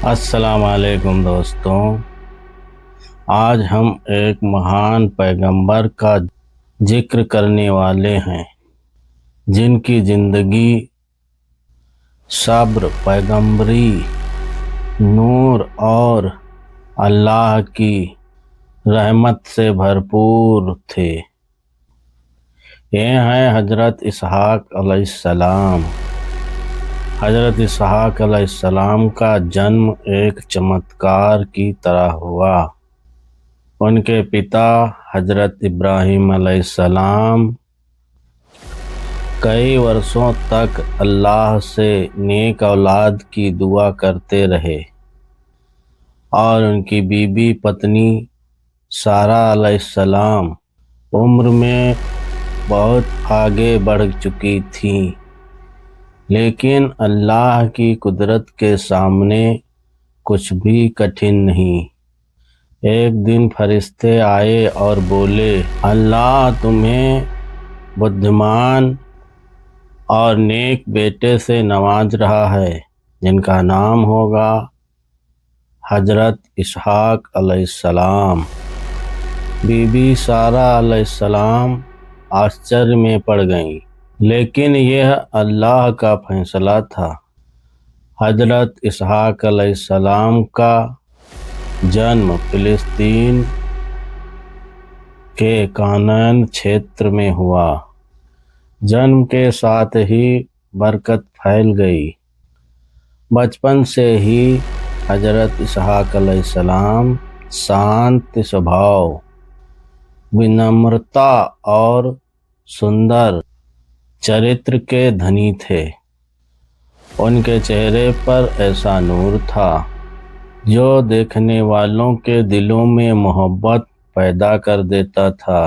السلام علیکم دوستوں، آج ہم ایک مہان پیغمبر کا ذکر کرنے والے ہیں جن کی زندگی صبر، پیغمبری، نور اور اللہ کی رحمت سے بھرپور تھے۔ یہ ہیں حضرت اسحاق علیہ السلام۔ حضرت اسحاق علیہ السلام کا جنم ایک چمتکار کی طرح ہوا۔ ان کے پتا حضرت ابراہیم علیہ السلام کئی برسوں تک اللہ سے نیک اولاد کی دعا کرتے رہے اور ان کی بیوی پتنی سارہ علیہ السلام عمر میں بہت آگے بڑھ چکی تھیں، لیکن اللہ کی قدرت کے سامنے کچھ بھی کٹھن نہیں۔ ایک دن فرشتے آئے اور بولے، اللہ تمہیں بدھمان اور نیک بیٹے سے نواز رہا ہے جن کا نام ہوگا حضرت اسحاق علیہ السلام۔ بی بی سارہ علیہ السلام آشچర్య میں پڑ گئیں، لیکن یہ اللہ کا فیصلہ تھا۔ حضرت اسحاق علیہ السلام کا جنم فلسطین کے کانان چھیتر میں ہوا۔ جنم کے ساتھ ہی برکت پھیل گئی۔ بچپن سے ہی حضرت اسحاق علیہ السلام شانت سبھاؤ، ونمرتا اور سندر چرتر کے دھنی تھے۔ ان کے چہرے پر ایسا نور تھا جو دیکھنے والوں کے دلوں میں محبت پیدا کر دیتا تھا۔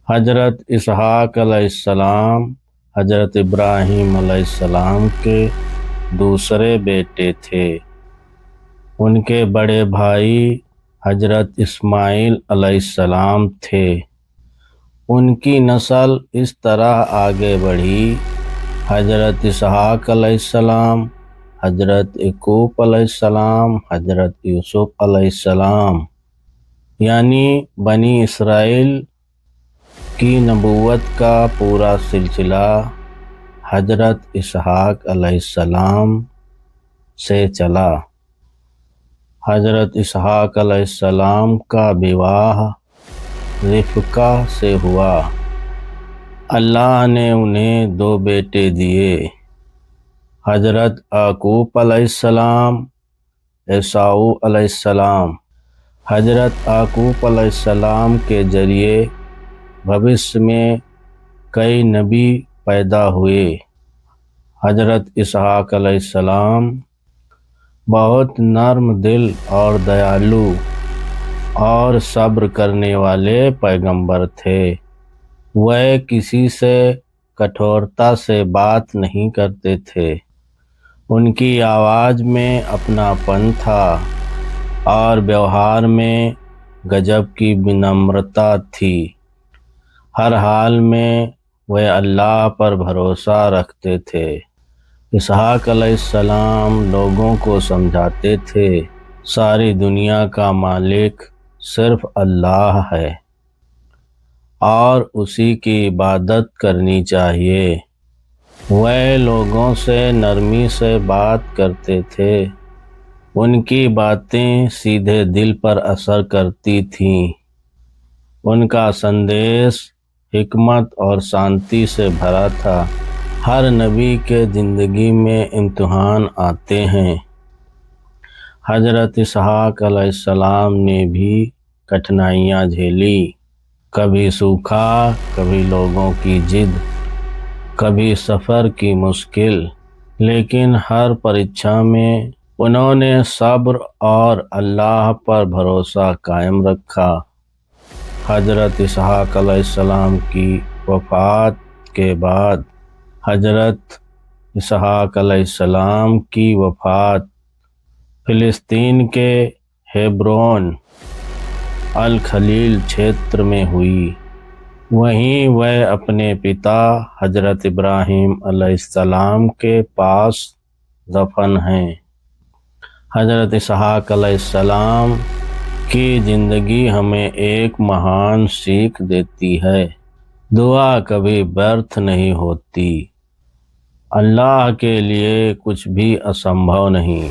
حضرت اسحاق علیہ السلام حضرت ابراہیم علیہ السلام کے دوسرے بیٹے تھے۔ ان کے بڑے بھائی حضرت اسماعیل علیہ السلام تھے۔ ان کی نسل اس طرح آگے بڑھی، حضرت اسحاق علیہ السلام، حضرت یعقوب علیہ السلام، حضرت یوسف علیہ السلام، یعنی بنی اسرائیل کی نبوت کا پورا سلسلہ حضرت اسحاق علیہ السلام سے چلا۔ حضرت اسحاق علیہ السلام کا بیواہ رفقہ سے ہوا۔ اللہ نے انہیں 2 بیٹے دیے، حضرت یعقوب علیہ السلام، عیساؤ علیہ السلام۔ حضرت یعقوب علیہ السلام کے ذریعے بھوشیہ میں کئی نبی پیدا ہوئے۔ حضرت اسحاق علیہ السلام بہت نرم دل اور دیالو اور صبر کرنے والے پیغمبر تھے۔ وہ کسی سے کٹھورتا سے بات نہیں کرتے تھے۔ ان کی آواز میں اپنا پن تھا اور ویوہار میں غضب کی ونمرتا تھی۔ ہر حال میں وہ اللہ پر بھروسہ رکھتے تھے۔ اسحاق علیہ السلام لوگوں کو سمجھاتے تھے، ساری دنیا کا مالک صرف اللہ ہے اور اسی کی عبادت کرنی چاہیے۔ وہ لوگوں سے نرمی سے بات کرتے تھے، ان کی باتیں سیدھے دل پر اثر کرتی تھیں۔ ان کا سندیش حکمت اور شانتی سے بھرا تھا۔ ہر نبی کے زندگی میں امتحان آتے ہیں۔ حضرت اسحاق علیہ السلام نے بھی کٹھنائیاں جھیلی، کبھی سوکھا، کبھی لوگوں کی ضد، کبھی سفر کی مشکل، لیکن ہر پریکشا میں انہوں نے صبر اور اللہ پر بھروسہ قائم رکھا۔ حضرت اسحاق علیہ السلام کی وفات کے بعد حضرت اسحاق علیہ السلام کی وفات فلسطین کے ہیبرون الخلیل چھیتر میں ہوئی۔ وہیں وہ اپنے پتا حضرت ابراہیم علیہ السلام کے پاس دفن ہیں۔ حضرت اسحاق علیہ السلام کی زندگی ہمیں ایک مہان سیکھ دیتی ہے، دعا کبھی ব্যর্থ نہیں ہوتی، اللہ کے لیے کچھ بھی اسمبھو نہیں،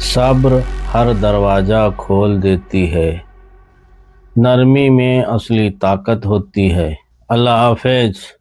صبر ہر دروازہ کھول دیتی ہے، نرمی میں اصلی طاقت ہوتی ہے۔ اللہ حافظ۔